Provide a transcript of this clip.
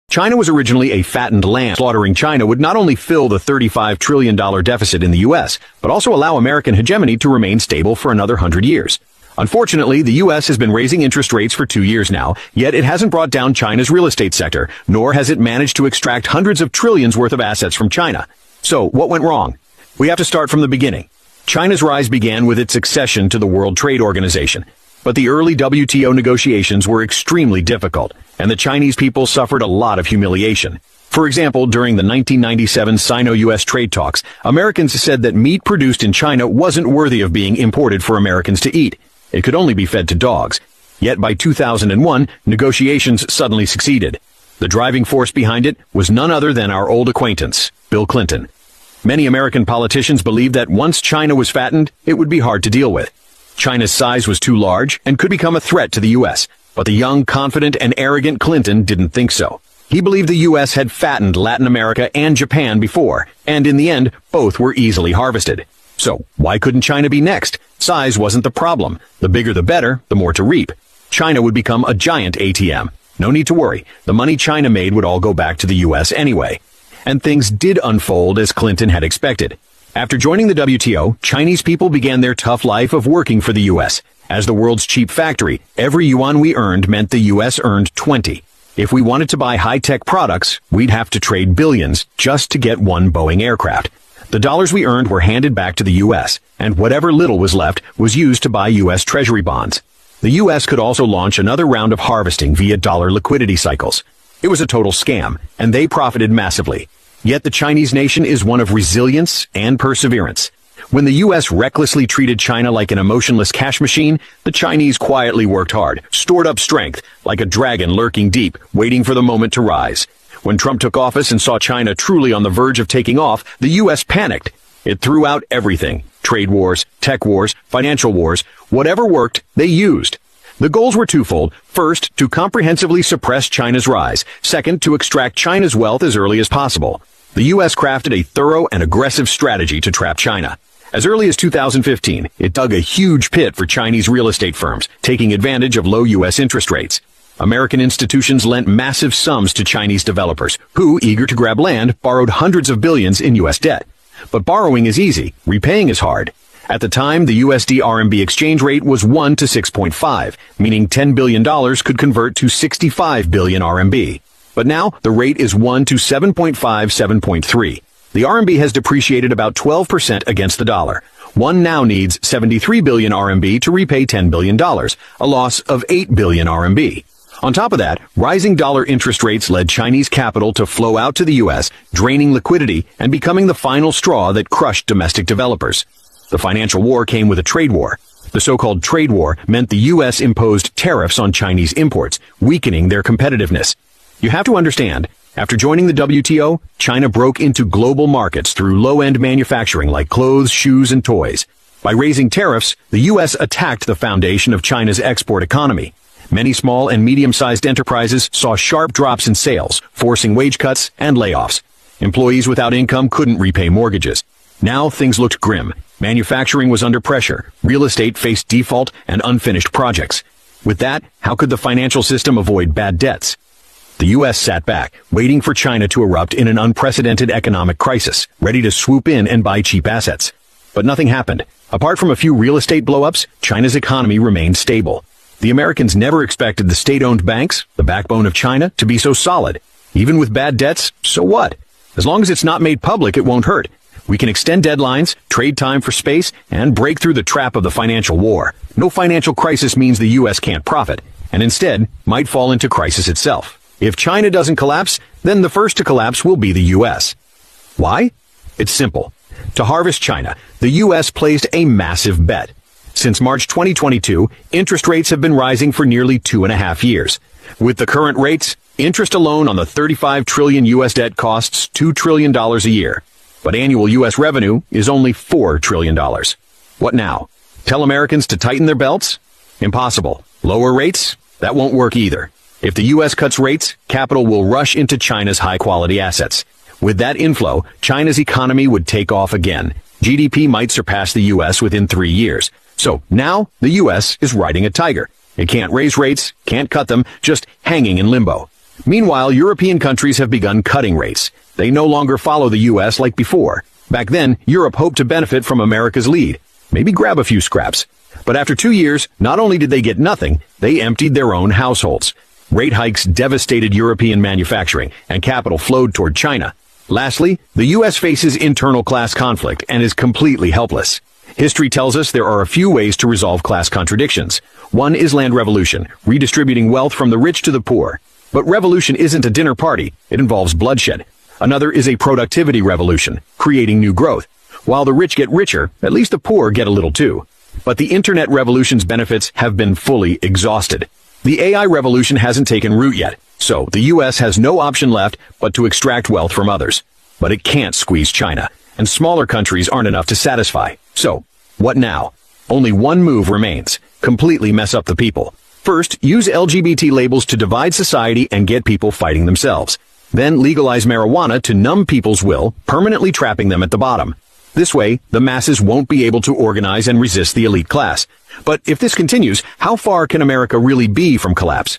China was originally a fattened lamb. Slaughtering China would not only fill the $35 trillion deficit in the U.S., but also allow American hegemony to remain stable for another 100 years. Unfortunately, the U.S. has been raising interest rates for 2 years now, yet it hasn't brought down China's real estate sector, nor has it managed to extract hundreds of trillions worth of assets from China. So, what went wrong? We have to start from the beginning. China's rise began with its accession to the World Trade Organization. But the early WTO negotiations were extremely difficult, and the Chinese people suffered a lot of humiliation. For example, during the 1997 Sino-U.S. trade talks, Americans said that meat produced in China wasn't worthy of being imported for Americans to eat. It could only be fed to dogs. Yet by 2001, negotiations suddenly succeeded. The driving force behind it was none other than our old acquaintance, Bill Clinton. Many American politicians believed that once China was fattened, it would be hard to deal with. China's size was too large and could become a threat to the U.S., but the young, confident, and arrogant Clinton didn't think so. He believed the U.S. had fattened Latin America and Japan before, and in the end, both were easily harvested. So, why couldn't China be next? Size wasn't the problem. The bigger the better, the more to reap. China would become a giant ATM. No need to worry. The money China made would all go back to the U.S. anyway. And things did unfold as Clinton had expected. After joining the WTO, Chinese people began their tough life of working for the U.S. As the world's cheap factory, every yuan we earned meant the U.S. earned 20. If we wanted to buy high-tech products, we'd have to trade billions just to get one Boeing aircraft. The dollars we earned were handed back to the U.S., and whatever little was left was used to buy U.S. Treasury bonds. The U.S. could also launch another round of harvesting via dollar liquidity cycles. It was a total scam, and they profited massively. Yet the Chinese nation is one of resilience and perseverance. When the U.S. recklessly treated China like an emotionless cash machine, the Chinese quietly worked hard, stored up strength, like a dragon lurking deep, waiting for the moment to rise. When Trump took office and saw China truly on the verge of taking off, the U.S. panicked. It threw out everything. Trade wars, tech wars, financial wars, whatever worked, they used. The goals were twofold. First, to comprehensively suppress China's rise. Second, to extract China's wealth as early as possible. The U.S. crafted a thorough and aggressive strategy to trap China. As early as 2015, it dug a huge pit for Chinese real estate firms, taking advantage of low U.S. interest rates. American institutions lent massive sums to Chinese developers, who, eager to grab land, borrowed hundreds of billions in U.S. debt. But borrowing is easy, repaying is hard. At the time, the USD-RMB exchange rate was 1 to 6.5, meaning $10 billion could convert to 65 billion RMB. But now, the rate is 1 to 7.5, 7.3. The RMB has depreciated about 12% against the dollar. One now needs 73 billion RMB to repay $10 billion, a loss of 8 billion RMB. On top of that, rising dollar interest rates led Chinese capital to flow out to the U.S., draining liquidity and becoming the final straw that crushed domestic developers. The financial war came with a trade war. The so-called trade war meant the U.S. imposed tariffs on Chinese imports, weakening their competitiveness. You have to understand, after joining the WTO, China broke into global markets through low-end manufacturing like clothes, shoes, and toys. By raising tariffs, the U.S. attacked the foundation of China's export economy. Many small and medium-sized enterprises saw sharp drops in sales, forcing wage cuts and layoffs. Employees without income couldn't repay mortgages. Now things looked grim. Manufacturing was under pressure. Real estate faced default and unfinished projects. With that, how could the financial system avoid bad debts? The U.S. sat back, waiting for China to erupt in an unprecedented economic crisis, ready to swoop in and buy cheap assets. But nothing happened. Apart from a few real estate blow-ups, China's economy remained stable. The Americans never expected the state-owned banks, the backbone of China, to be so solid. Even with bad debts, so what? As long as it's not made public, it won't hurt. We can extend deadlines, trade time for space, and break through the trap of the financial war. No financial crisis means the U.S. can't profit, and instead might fall into crisis itself. If China doesn't collapse, then the first to collapse will be the U.S. Why? It's simple. To harvest China, the U.S. placed a massive bet. Since March 2022, interest rates have been rising for nearly 2.5 years. With the current rates, interest alone on the 35 trillion U.S. debt costs $2 trillion a year. But annual U.S. revenue is only $4 trillion. What now? Tell Americans to tighten their belts? Impossible. Lower rates? That won't work either. If the U.S. cuts rates, capital will rush into China's high-quality assets. With that inflow, China's economy would take off again. GDP might surpass the U.S. within 3 years. So now, the U.S. is riding a tiger. It can't raise rates, can't cut them, just hanging in limbo. Meanwhile, European countries have begun cutting rates. They no longer follow the U.S. like before. Back then, Europe hoped to benefit from America's lead. Maybe grab a few scraps. But after 2 years, not only did they get nothing, they emptied their own households. Rate hikes devastated European manufacturing, and capital flowed toward China. Lastly, the U.S. faces internal class conflict and is completely helpless. History tells us there are a few ways to resolve class contradictions. One is land revolution, redistributing wealth from the rich to the poor. But revolution isn't a dinner party. It involves bloodshed. Another is a productivity revolution, creating new growth. While the rich get richer, at least the poor get a little too. But the internet revolution's benefits have been fully exhausted. The AI revolution hasn't taken root yet, so the U.S. has no option left but to extract wealth from others. But it can't squeeze China, and smaller countries aren't enough to satisfy. So, what now? Only one move remains: completely mess up the people. First, use LGBT labels to divide society and get people fighting themselves. Then legalize marijuana to numb people's will, permanently trapping them at the bottom. This way, the masses won't be able to organize and resist the elite class. But if this continues, how far can America really be from collapse?